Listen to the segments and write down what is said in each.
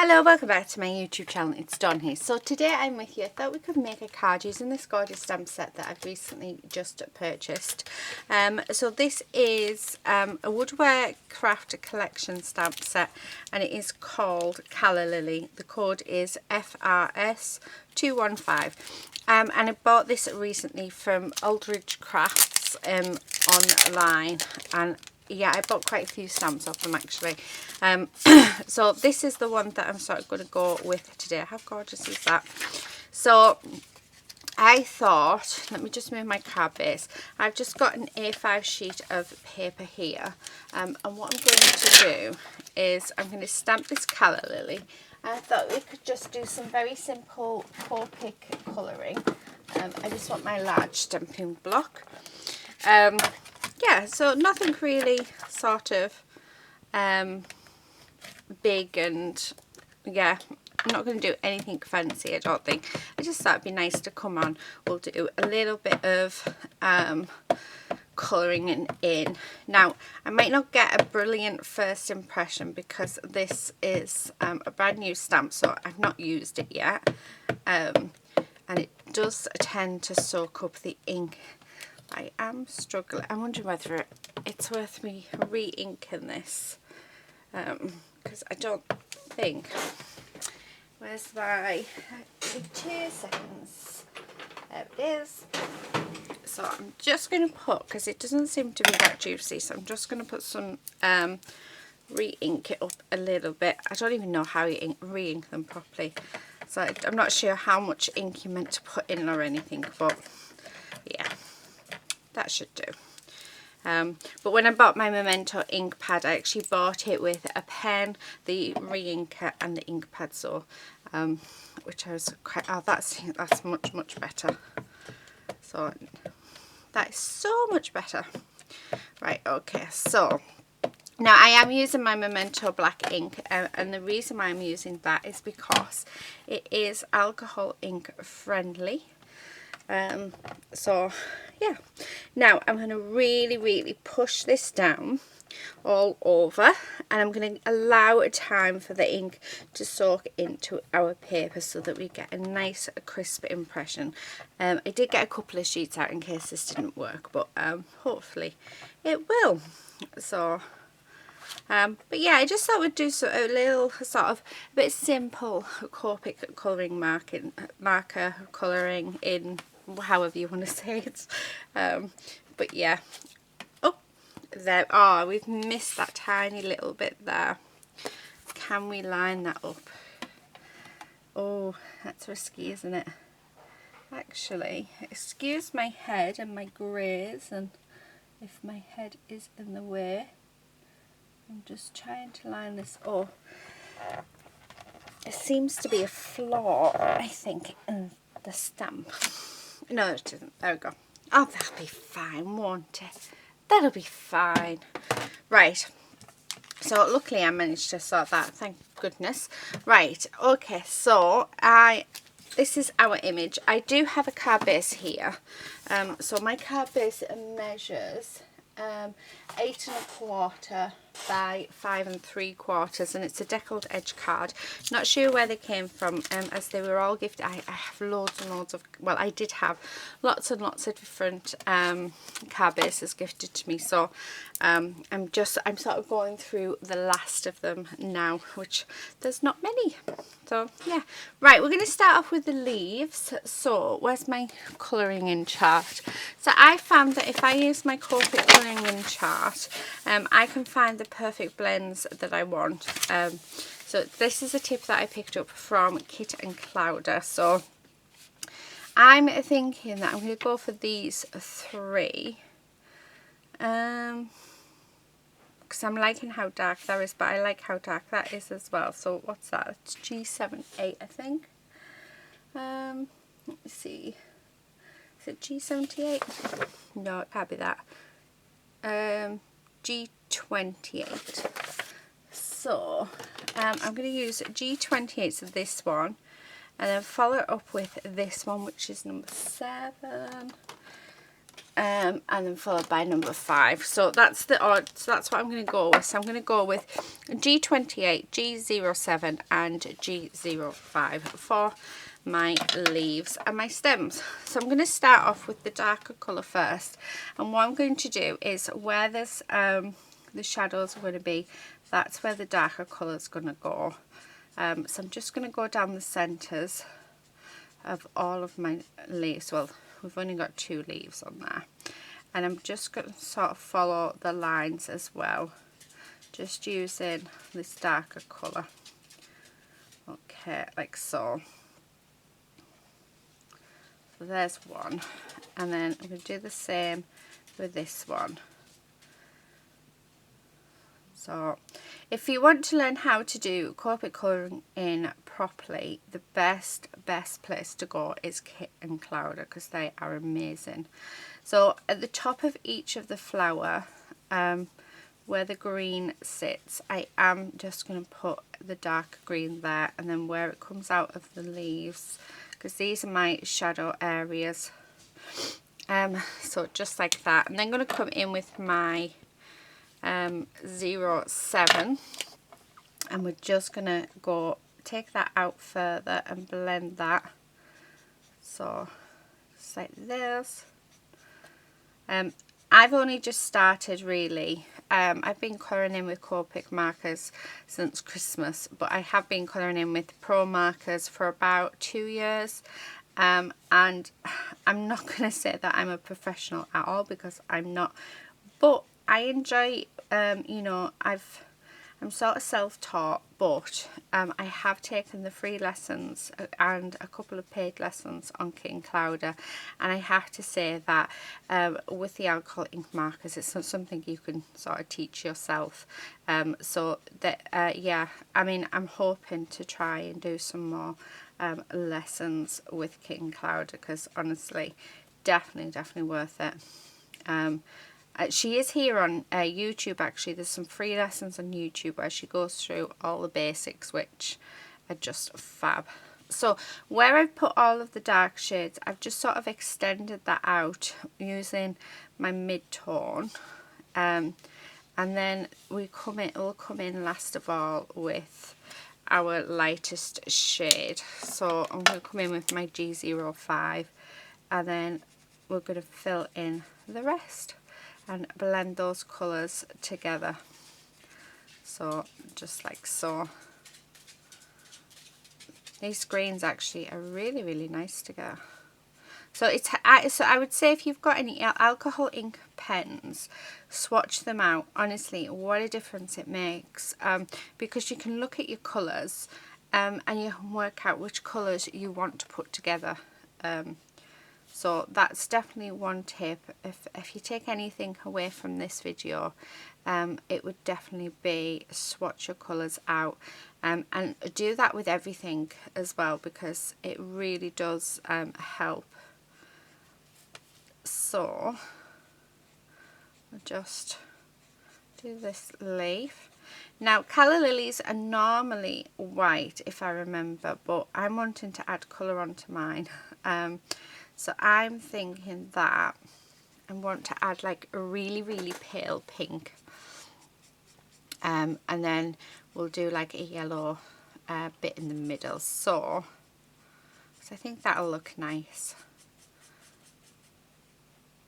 Hello, welcome back to my YouTube channel. It's Dawn here. So today I'm with you. I thought we could make a card using this gorgeous stamp set that I've recently just purchased. So this is a WoodWare Craft Collection stamp set, and it is called Lillie. The code is FRS215. And I bought this recently from Aldridge Crafts online, and yeah, I bought quite a few stamps off them actually. So this is the one that I'm sort of going to go with today. How gorgeous is that? So I thought, let me just move my card base. I've just got an A5 sheet of paper here, and what I'm going to do is I'm going to stamp this colour Lily. I thought we could just do some very simple Copic colouring. I just want my large stamping block. Yeah, so nothing really sort of big, and yeah, I'm not going to do anything fancy, I don't think. I just thought it'd be nice to come on. We'll do a little bit of colouring in. Now, I might not get a brilliant first impression because this is a brand new stamp, so I've not used it yet. And it does tend to soak up the ink. I am struggling. I'm wondering whether it's worth me re-inking this, because I don't think. Where's my 2 seconds? There it is. So I'm just going to put, because it doesn't seem to be that juicy, so I'm just going to put some re-ink it up a little bit. I don't even know how you re-ink them properly, so I'm not sure how much ink you're meant to put in or anything, but yeah, that should do. But when I bought my Memento ink pad, I actually bought it with a pen, the re-inker and the ink pad, so which I was quite, oh, that's much better. So that is so much better. Right, okay, so now I am using my Memento black ink, and the reason why I'm using that is because it is alcohol ink friendly. So yeah, now I'm going to really push this down all over, and I'm going to allow a time for the ink to soak into our paper so that we get a nice crisp impression. I did get a couple of sheets out in case this didn't work, but hopefully it will. So but yeah, I just thought we'd do a little sort of a bit simple Copic colouring marker colouring in, however you want to say it. But yeah, oh there, oh, we've missed that tiny little bit there. Can we line that up? Oh, that's risky, isn't it? Actually, excuse my head and my greys, and if my head is in the way, I'm just trying to line this up. It seems to be a flaw, I think, in the stamp. No, it isn't. There we go. Oh, that'll be fine, won't it? That'll be fine. Right. So luckily I managed to sort that. Thank goodness. Right. Okay. So this is our image. I do have a card base here. So my card base measures 8 1/4 by 5 3/4, and it's a deckled edge card. Not sure where they came from, as they were all gifted. I have loads and loads of, well, I did have lots and lots of different card bases gifted to me, so I'm sort of going through the last of them now, which there's not many. So yeah, right, we're going to start off with the leaves. So where's my colouring in chart? So I found that if I use my Copic colouring in chart, I can find the perfect blends that I want. So this is a tip that I picked up from Kit and Clowder. So I'm thinking that I'm going to go for these 3. Because I'm liking how dark that is, but I like how dark that is as well. So what's that? It's G78, I think. Let me see. Is it G78? No, it can't be that. G28. So I'm going to use G28, so this one, and then follow it up with this one, which is number 7. and then followed by number 5. So that's the odd, so that's what I'm going to go with. So I'm going to go with G28, G07 and G05 for my leaves and my stems. So I'm going to start off with the darker colour first, and what I'm going to do is where there's the shadows are going to be, that's where the darker colour is going to go. So I'm just going to go down the centres of all of my leaves. Well, we've only got 2 leaves on there, and I'm just going to sort of follow the lines as well, just using this darker colour. Okay, like so. So there's one, and then I'm going to do the same with this one. So if you want to learn how to do Copic colouring in properly, the best place to go is Kit and Clowder, because they are amazing. So at the top of each of the flower, where the green sits, I am just going to put the dark green there, and then where it comes out of the leaves, because these are my shadow areas, so just like that. And then I'm going to come in with my 07, and we're just going to go take that out further and blend that, so just like this. I've only just started really. I've been colouring in with Copic markers since Christmas, but I have been colouring in with Pro markers for about 2 years, and I'm not going to say that I'm a professional at all, because I'm not, but I enjoy, you know, I'm sort of self-taught, but I have taken the free lessons and a couple of paid lessons on Kit and Clowder, and I have to say that with the alcohol ink markers, it's not something you can sort of teach yourself. So that yeah, I mean, I'm hoping to try and do some more lessons with Kit and Clowder, because honestly, definitely worth it. She is here on YouTube actually. There's some free lessons on YouTube where she goes through all the basics, which are just fab. So where I've put all of the dark shades, I've just sort of extended that out using my mid-tone, and then we'll come in last of all with our lightest shade. So I'm going to come in with my G05, and then we're going to fill in the rest and blend those colours together, so just like so. These greens actually are really nice together. So so I would say, if you've got any alcohol ink pens, swatch them out. Honestly, what a difference it makes, because you can look at your colours and you can work out which colours you want to put together. So that's definitely one tip. If you take anything away from this video, it would definitely be swatch your colours out, and do that with everything as well, because it really does help. So I'll just do this leaf. Now, calla lilies are normally white, if I remember, but I'm wanting to add colour onto mine. So I'm thinking that I want to add like a really pale pink, and then we'll do like a yellow bit in the middle. So I think that'll look nice.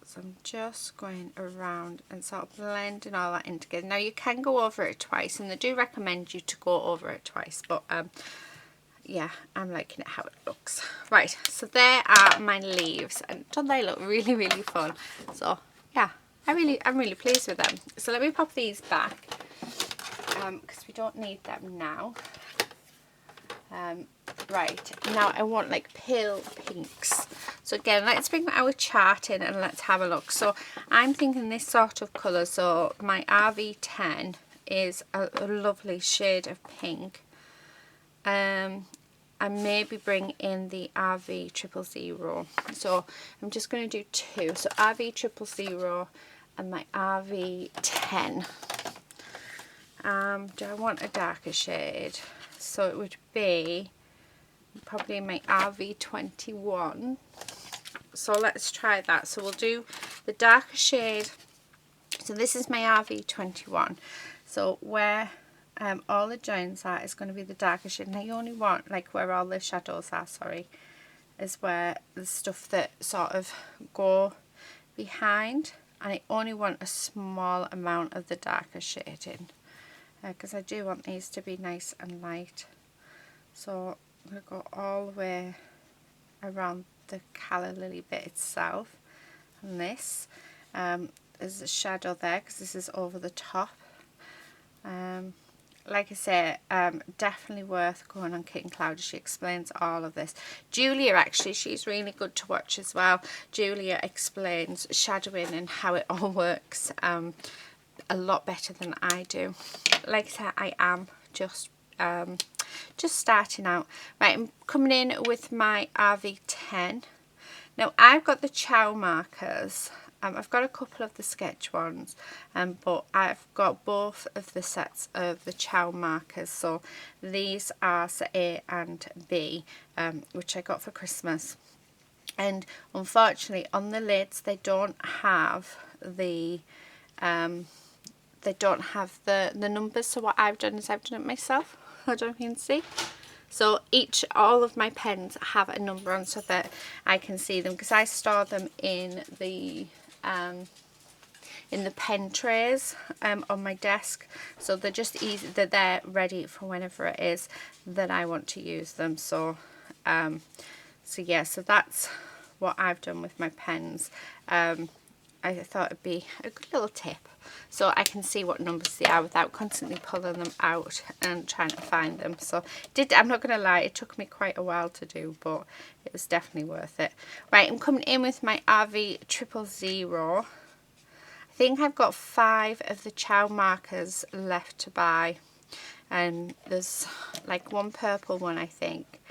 So I'm just going around and sort of blending all that in together. Now you can go over it twice, and they do recommend you to go over it twice, but yeah, I'm liking it how it looks. Right, so there are my leaves, and don't they look really fun? So yeah, I'm really pleased with them. So let me pop these back, because we don't need them now. Right, now I want like pale pinks. So again, let's bring our chart in and let's have a look. So I'm thinking this sort of colour. So my RV10 is a lovely shade of pink. And maybe bring in the RV000. So I'm just going to do 2. So RV000 and my RV10. Do I want a darker shade? So it would be probably my RV21. So let's try that. So we'll do the darker shade, so this is my RV21, so where all the joins are is going to be the darker shade, and I only want, like where all the shadows are, sorry, is where the stuff that sort of go behind, and I only want a small amount of the darker shading because I do want these to be nice and light. So I'm going to go all the way around the Callie Lillie bit itself, and this there's a shadow there because this is over the top. Like I say, definitely worth going on Kit and Cloudy. She explains all of this. Julia, actually, she's really good to watch as well. Julia explains shadowing and how it all works a lot better than I do. Like I said, I am just starting out. Right, I'm coming in with my RV10. Now, I've got the Chow markers. I've got a couple of the sketch ones, but I've got both of the sets of the Chow markers. So these are set A and B, which I got for Christmas. And unfortunately, on the lids, they don't have the numbers. So what I've done is I've done it myself. I don't know if you can see. So all of my pens have a number on so that I can see them, because I store them in the pen trays on my desk, so they're just easy, they're there ready for whenever it is that I want to use them. So yeah, so that's what I've done with my pens. I thought it'd be a good little tip so I can see what numbers they are without constantly pulling them out and trying to find them. So I'm not going to lie, it took me quite a while to do, but it was definitely worth it. Right, I'm coming in with my RV000. I think I've got 5 of the Chow markers left to buy, and there's like one purple one, I think,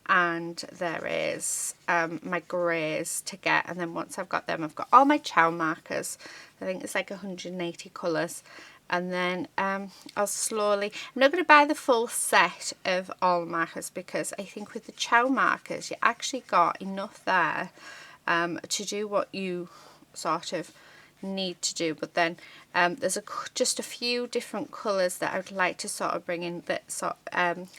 and there is my greys to get, and then once I've got them, I've got all my Chow markers. I think it's like 180 colours, and then I'll slowly, I'm not going to buy the full set of all markers, because I think with the Chow markers you actually got enough there to do what you sort of need to do. But then there's just a few different colours that I would like to sort of bring in, that sort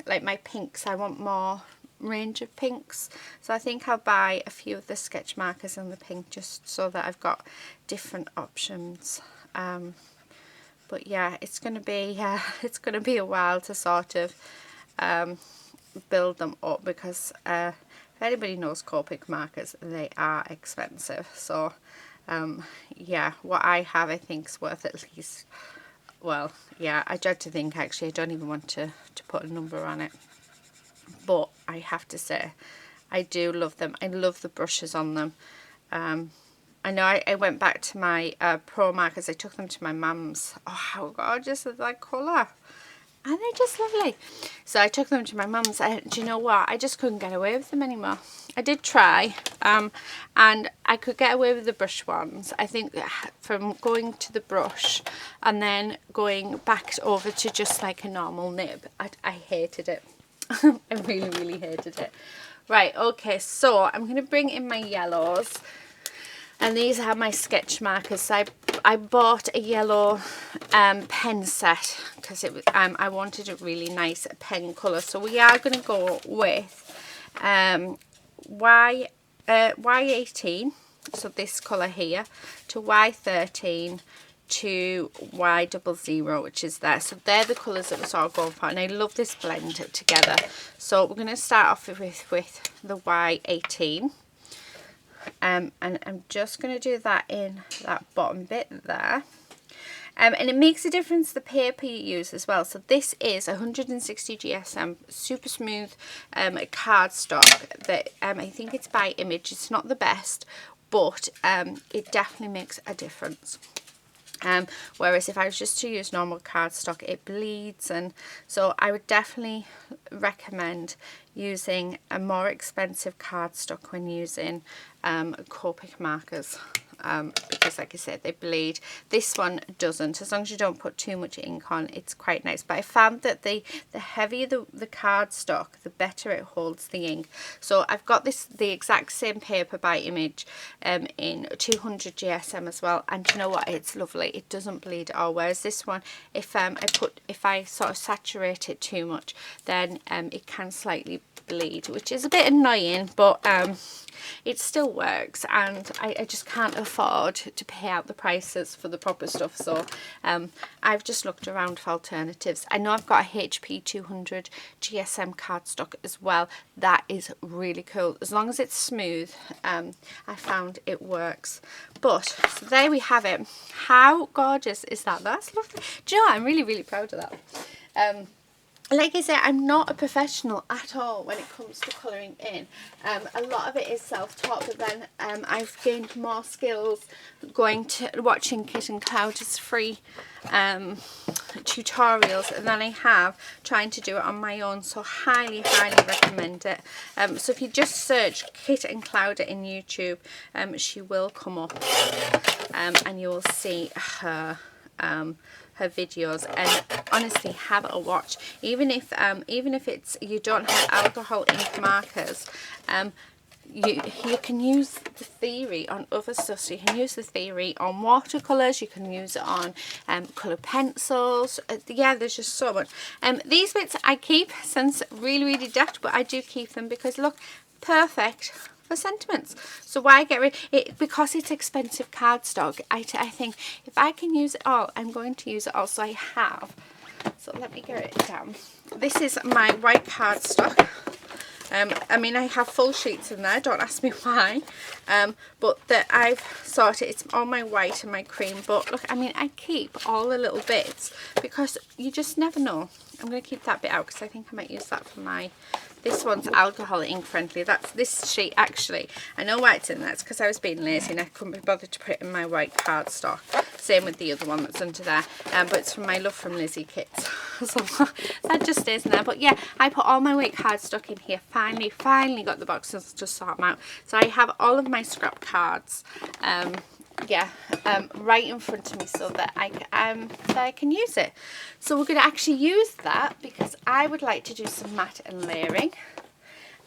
like my pinks, I want more range of pinks, so I think I'll buy a few of the sketch markers in the pink just so that I've got different options. But yeah, it's gonna be a while to sort of build them up, because if anybody knows Copic markers, they are expensive. So yeah, what I have I think is worth at least, well, yeah, I dread to think, actually I don't even want to put a number on it. But I have to say, I do love them. I love the brushes on them. I know I went back to my Pro markers. I took them to my mum's. Oh, how gorgeous is that colour. And they're just lovely. So I took them to my mum's, and do you know what? I just couldn't get away with them anymore. I did try, and I could get away with the brush ones. I think from going to the brush and then going back over to just like a normal nib, I hated it. I really, really hated it. Right, okay, so I'm going to bring in my yellows, and these are my sketch markers. So I bought a yellow pen set because it was I wanted a really nice pen colour. So we are going to go with Y18, so this colour here, to Y13, to Y00, which is there. So they're the colours that we're sort of going for, and I love this blend together. So we're going to start off with the Y18, and I'm just going to do that in that bottom bit there. And it makes a difference the paper you use as well. So this is 160 GSM super smooth cardstock that I think it's by Image. It's not the best, but it definitely makes a difference. Whereas if I was just to use normal cardstock, it bleeds, and so I would definitely recommend using a more expensive cardstock when using Copic markers. because like I said, they bleed. This one doesn't. As long as you don't put too much ink on, it's quite nice. But I found that the heavier the cardstock, the better it holds the ink. So I've got the exact same paper by Image in 200 GSM as well, and you know what, it's lovely. It doesn't bleed at all. Whereas this one, if I sort of saturate it too much, then it can slightly bleed, which is a bit annoying, but it still works, and I just can't afford to pay out the prices for the proper stuff. So I've just looked around for alternatives. I know I've got a HP 200 GSM cardstock as well. That is really cool. As long as it's smooth, I found it works. But so there we have it. How gorgeous is that? That's lovely. Do you know what? I'm really, really proud of that. Like I said, I'm not a professional at all when it comes to colouring in. A lot of it is self-taught, but then I've gained more skills watching Kit and Cloud's free tutorials, and then I have trying to do it on my own. So highly, highly recommend it. So if you just search Kit and Cloud in YouTube, she will come up, and you will see her videos, and honestly have a watch. Even if it's you don't have alcohol ink markers, you can use the theory on other stuff. So you can use the theory on watercolors, you can use it on colour pencils. Yeah, there's just so much. These bits I keep, since really, really daft, but I do keep them because look, perfect for sentiments. So why get rid it? Because it's expensive cardstock. I think if I can use it all, I'm going to use it all. So I have. So let me get it down. This is my white cardstock. I mean, I have full sheets in there, don't ask me why, but that I've sorted, it's all my white and my cream. But look, I mean, I keep all the little bits because you just never know. I'm going to keep that bit out because I think I might use that for this one's alcohol ink friendly. That's this sheet actually. I know why it's in there. It's because I was being lazy and I couldn't be bothered to put it in my white cardstock. Same with the other one that's under there. But it's from my Love from Lizzie kits. So that just stays in there. But yeah, I put all my white cardstock in here. Finally got the boxes to sort them out. So I have all of my scrap cards. Right in front of me so that I can use it. So we're going to actually use that because I would like to do some matte and layering.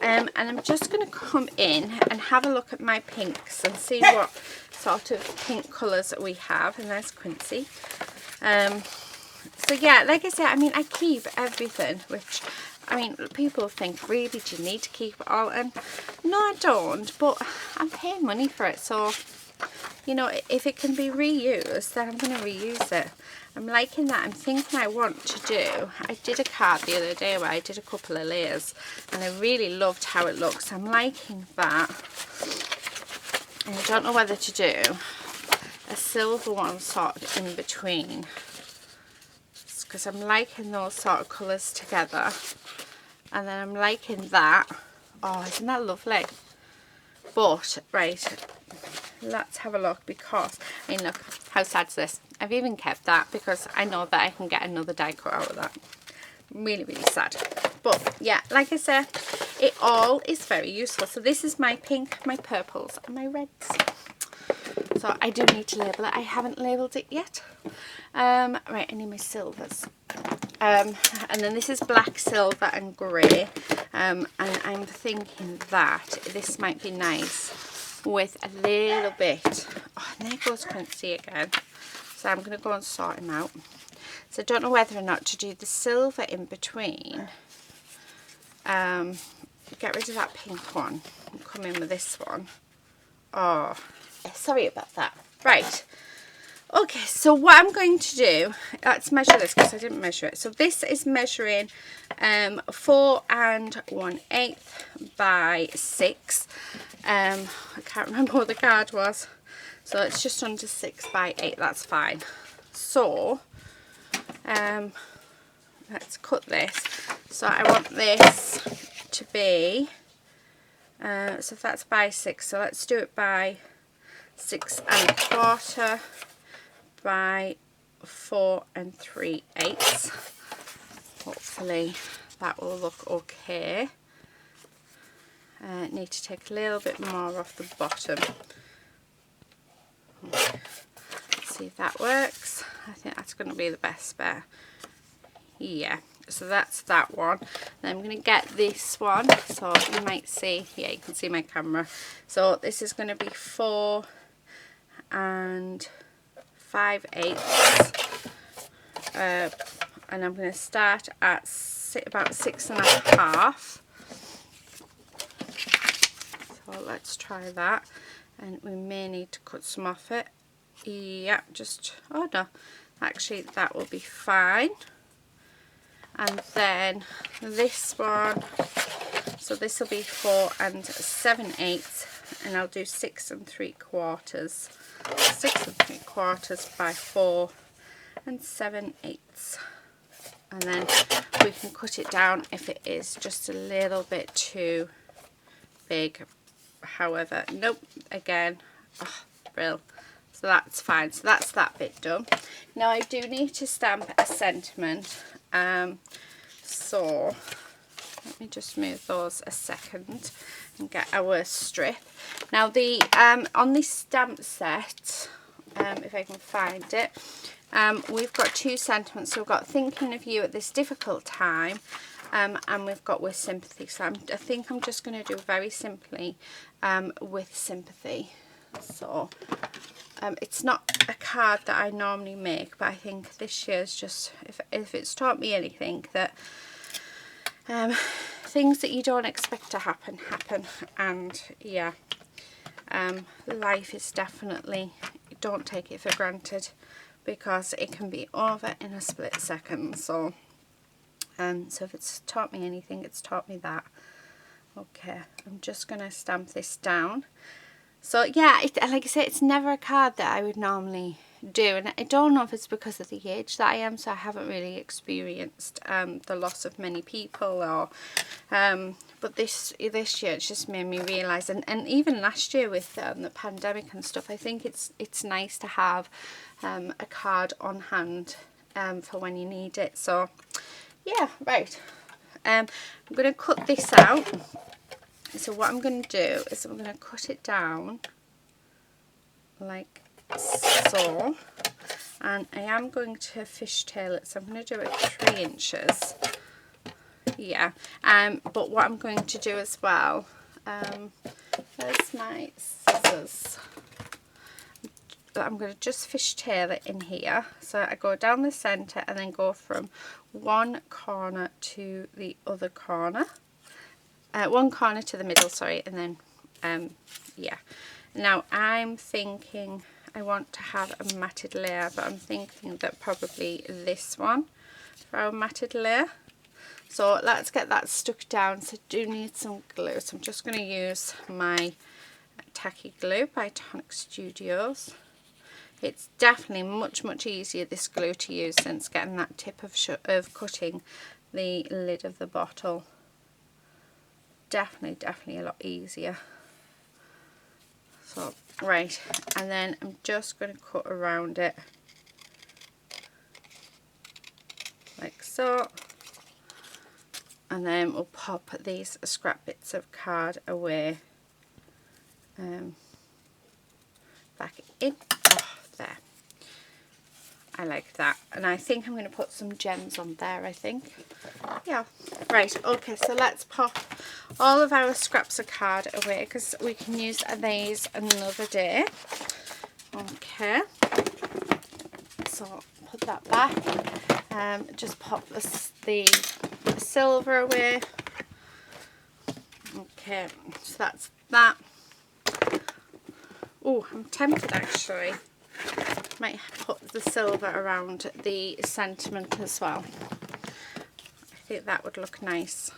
And I'm just going to come in and have a look at my pinks and see what sort of pink colours we have. And there's Quincy. So yeah, like I said, I mean, I keep everything, which, I mean, people think, really, do you need to keep it all? And no, I don't, but I'm paying money for it, so, you know, if it can be reused, then I'm going to reuse it. I'm liking that. I'm thinking I want to do, I did a card the other day where I did a couple of layers, and I really loved how it looks. I'm liking that. And I don't know whether to do a silver one sort of in between, because I'm liking those sort of colours together. And then I'm liking that. Oh, isn't that lovely? But, right, let's have a look, because, I mean, look, how sad's this? I've even kept that because I know that I can get another die cut out of that. Really, really sad. But, yeah, like I said, it all is very useful. So this is my pink, my purples, and my reds. So I do need to label it. I haven't labelled it yet. Right, I need my silvers. And then this is black, silver and grey. And I'm thinking that this might be nice with a little bit. Oh, and there goes Quincy again. So I'm going to go and sort him out. So I don't know whether or not to do the silver in between. Get rid of that pink one and come in with this one. Oh, sorry about that. Right. Okay, so what I'm going to do, let's measure this because I didn't measure it. So this is measuring 4 1/8 by 6. I can't remember what the card was. So it's just under 6 by 8, that's fine. So let's cut this. So I want this to be, so if that's by 6, so let's do it by 6 1/4 by 4 3/8. Hopefully that will look okay. Need to take a little bit more off the bottom. See if that works. I think that's going to be the best bet. Yeah, so that's that one. Then I'm going to get this one, so you might see, yeah, you can see my camera. So this is going to be 4 and 5/8, and I'm going to start at about 6.5. So let's try that, and we may need to cut some off it. Yeah, just, oh no, actually that will be fine. And then this one, so this will be 4 and 7/8, and I'll do 6 3/4. 6 3/4 by 4 and 7/8, and then we can cut it down if it is just a little bit too big. However, nope, again, oh, brill. So that's fine. So that's that bit done. Now I do need to stamp a sentiment. So let me just move those a second and get our strip. Now the on this stamp set, if I can find it, we've got 2 sentiments. So we've got thinking of you at this difficult time, and we've got with sympathy. So I think I'm just going to do very simply with sympathy. So it's not a card that I normally make, but I think this year's just, if it's taught me anything, that things that you don't expect to happen, and yeah, life is definitely, don't take it for granted, because it can be over in a split second. So so if it's taught me anything, it's taught me that. Okay, I'm just going to stamp this down. So yeah, like I say, it's never a card that I would normally do, and I don't know if it's because of the age that I am, so I haven't really experienced the loss of many people, or but this year it's just made me realise, and even last year with the pandemic and stuff, I think it's nice to have a card on hand for when you need it. So yeah, right, I'm going to cut this out. So what I'm going to do is I'm going to cut it down like so, and I am going to fishtail it, so I'm going to do it 3 inches. Yeah, but what I'm going to do as well, where's my scissors? I'm going to just fishtail it in here. So I go down the centre and then go from one corner to the other corner. One corner to the middle, sorry, and then yeah. Now I'm thinking I want to have a matted layer, but I'm thinking that probably this one for our matted layer. So let's get that stuck down. So I do need some glue, so I'm just going to use my tacky glue by Tonic Studios. It's definitely much easier, this glue, to use since getting that tip of cutting the lid of the bottle. Definitely a lot easier. So right, and then I'm just going to cut around it like so, and then we'll pop these scrap bits of card away, back in. Oh, there, I like that, and I think I'm going to put some gems on there, I think. Yeah, right, okay, so let's pop all of our scraps of card away, because we can use these another day. Okay, so put that back, just pop the silver away. Okay, so that's that. Oh, I'm tempted actually. Might put the silver around the sentiment as well. I think that would look nice.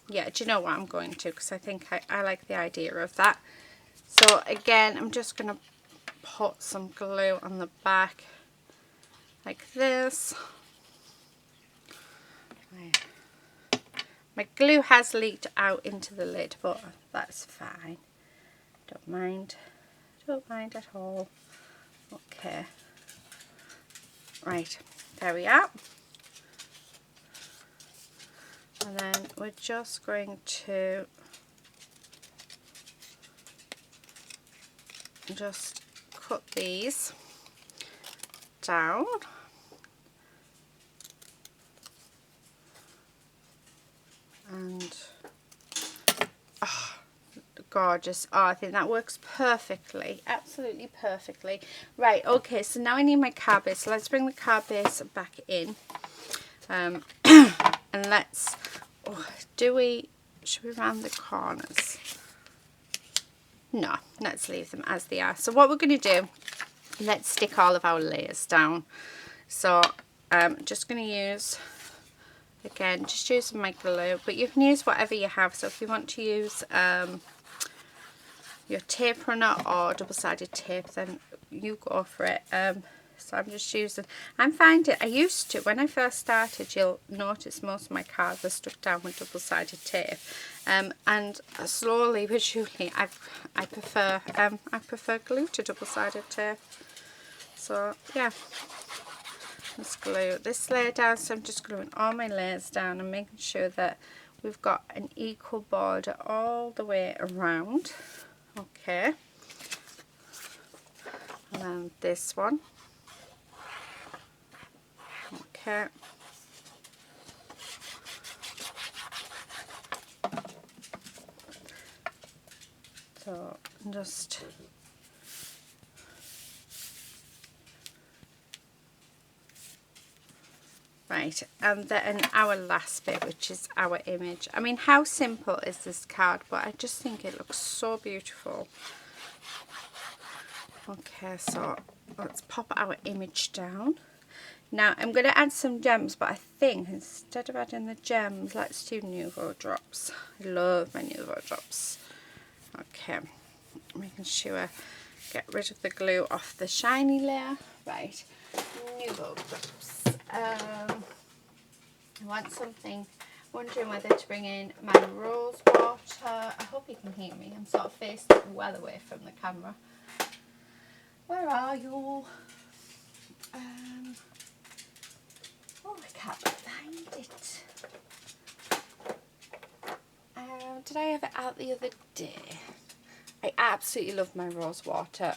Yeah, do you know what, I'm going to, because I think I like the idea of that. So again, I'm just going to put some glue on the back like this. My glue has leaked out into the lid, but that's fine. Don't mind at all. Okay, right, there we are. And then we're just going to put these down. And oh, gorgeous. Oh, I think that works perfectly, absolutely perfectly. Right, okay, so now I need my card base. So let's bring the card base back in. And let's, should we round the corners? No, let's leave them as they are. So what we're going to do, let's stick all of our layers down. So I'm just going to use, again, just use my glue, but you can use whatever you have. So if you want to use your tape runner or double-sided tape, then you go for it. So I'm just using, I'm finding, I used to, when I first started, you'll notice most of my cards are stuck down with double-sided tape. And slowly but surely, I prefer glue to double-sided tape. So yeah, let's glue this layer down. So I'm just gluing all my layers down and making sure that we've got an equal border all the way around. Okay, and then this one. Okay, so just right, and then our last bit, which is our image. I mean, how simple is this card, but I just think it looks so beautiful. Okay, so let's pop our image down. Now I'm going to add some gems, but I think instead of adding the gems, let's do Nouveau drops. I love my Nouveau drops. Okay, making sure get rid of the glue off the shiny layer. Right, Nouveau drops. I want something, wondering whether to bring in my rose water. I hope you can hear me. I'm sort of facing well away from the camera. Where are you? Oh, I can't find it. Did I have it out the other day? I absolutely love my rose water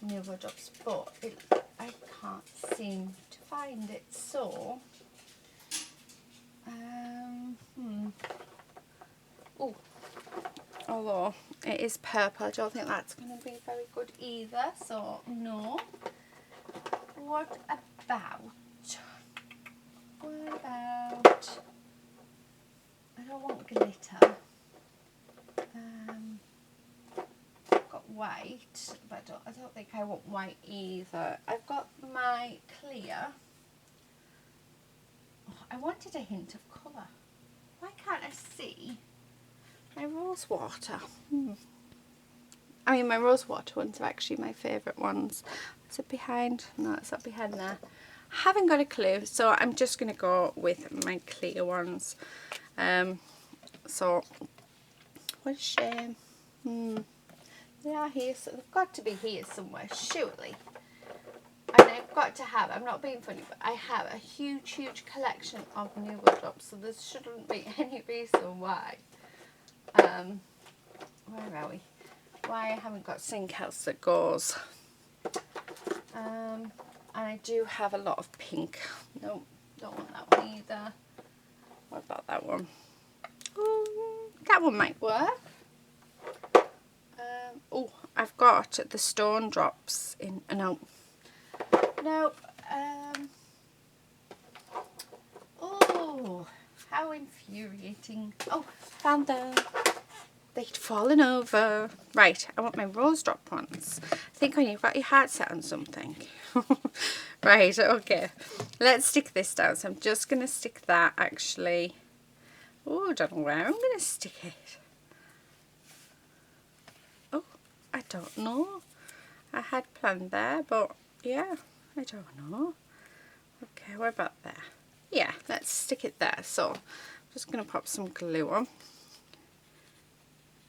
Nouveau drops, but I can't seem to find it. So, oh, although it is purple, I don't think that's going to be very good either. So no. What about? I don't want glitter. I've got white, but I don't think I want white either. I've got my clear. Oh, I wanted a hint of colour. Why can't I see my rose water? I mean, my rose water ones are actually my favourite ones. Is it behind? No, it's not behind there. I haven't got a clue, so I'm just going to go with my clear ones. So, what a shame. They are here, so they've got to be here somewhere, surely. And I've got to have, I'm not being funny, but I have a huge collection of Nouveau drops, so there shouldn't be any reason why. Where are we? Why I haven't got something else that goes. And I do have a lot of pink. No, don't want that one either. What about that one? Ooh, that one might work. Oh, I've got the stone drops in. No. Oh, how infuriating. Oh, found them. They'd fallen over. Right, I want my rose drop ones. I think when you've got your heart set on something. Right, okay. Let's stick this down. So I'm just going to stick that actually. Oh, I don't know where I'm going to stick it. Oh, I don't know. I had planned there, but yeah, I don't know. Okay, what about there? Yeah, let's stick it there. So I'm just going to pop some glue on.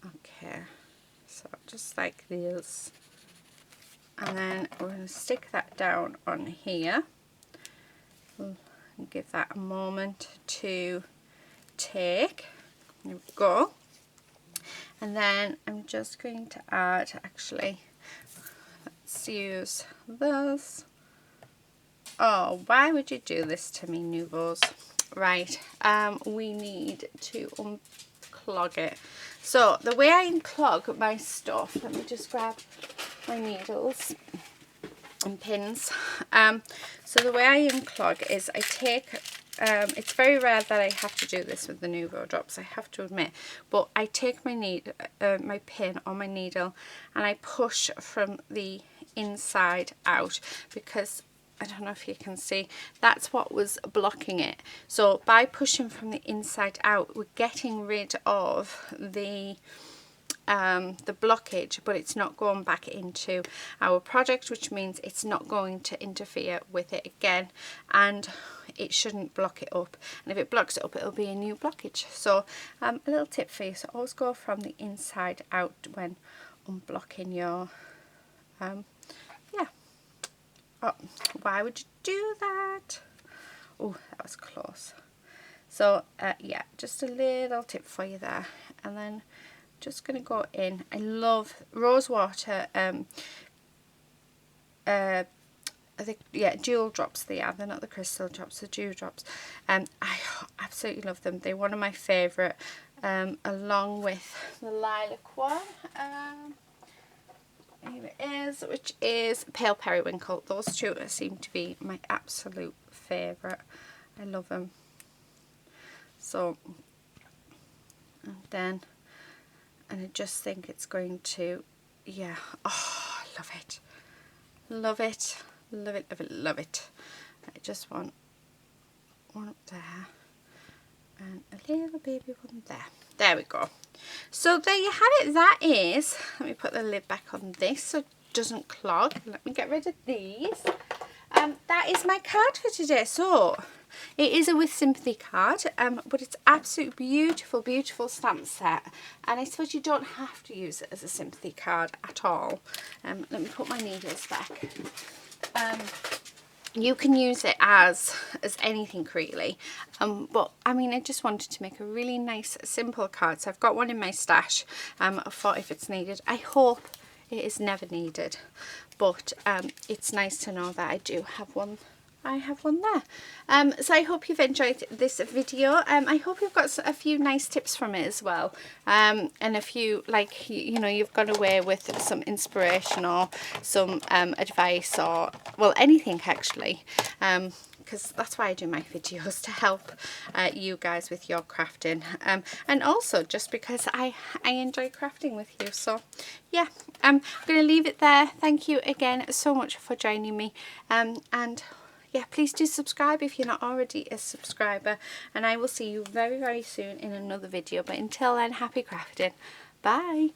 Okay, so just like this, and then we're going to stick that down on here and give that a moment to take. There we go. And then I'm just going to add, actually, just use this. Oh, why would you do this to me, Nouveaux? Right, we need to unclog it. So the way I unclog my stuff, let me just grab my needles and pins. So the way I unclog is I take, it's very rare that I have to do this with the Nouveau drops, I have to admit, but I take my my pin or my needle and I push from the inside out, because I don't know if you can see, that's what was blocking it. So by pushing from the inside out, we're getting rid of the blockage, but it's not going back into our project, which means it's not going to interfere with it again, and it shouldn't block it up. And if it blocks it up, it'll be a new blockage. So a little tip for you, so always go from the inside out when unblocking your yeah. Oh, why would you do that? Oh, that was close. So yeah, just a little tip for you there. And then just going to go in. I love rose water. I think, yeah, jewel drops they are. They're not the crystal drops, the dew drops. I absolutely love them. They're one of my favourite, along with the lilac one. Here it is, which is Pale Periwinkle. Those two seem to be my absolute favourite. I love them. So, and I just think it's going to, yeah, oh, I love it. Love it, love it, love it, love it. I just want one up there and a little baby one there. There we go. So there you have it. That is, let me put the lid back on this so it doesn't clog. Let me get rid of these. That is my card for today. So it is a With Sympathy card, but it's absolutely beautiful, beautiful stamp set. And I suppose you don't have to use it as a sympathy card at all. Let me put my needles back. You can use it as anything really, but I mean, I just wanted to make a really nice simple card, so I've got one in my stash for if it's needed. I hope it is never needed, but it's nice to know that I do have one. I have one there. So I hope you've enjoyed this video. I hope you've got a few nice tips from it as well, and a few, like, you know, you've gone away with some inspiration or some advice, or well, anything actually, because that's why I do my videos, to help you guys with your crafting, and also just because I enjoy crafting with you. So yeah, I'm going to leave it there. Thank you again so much for joining me, and yeah, please do subscribe if you're not already a subscriber, and I will see you very, very soon in another video. But until then, happy crafting. Bye.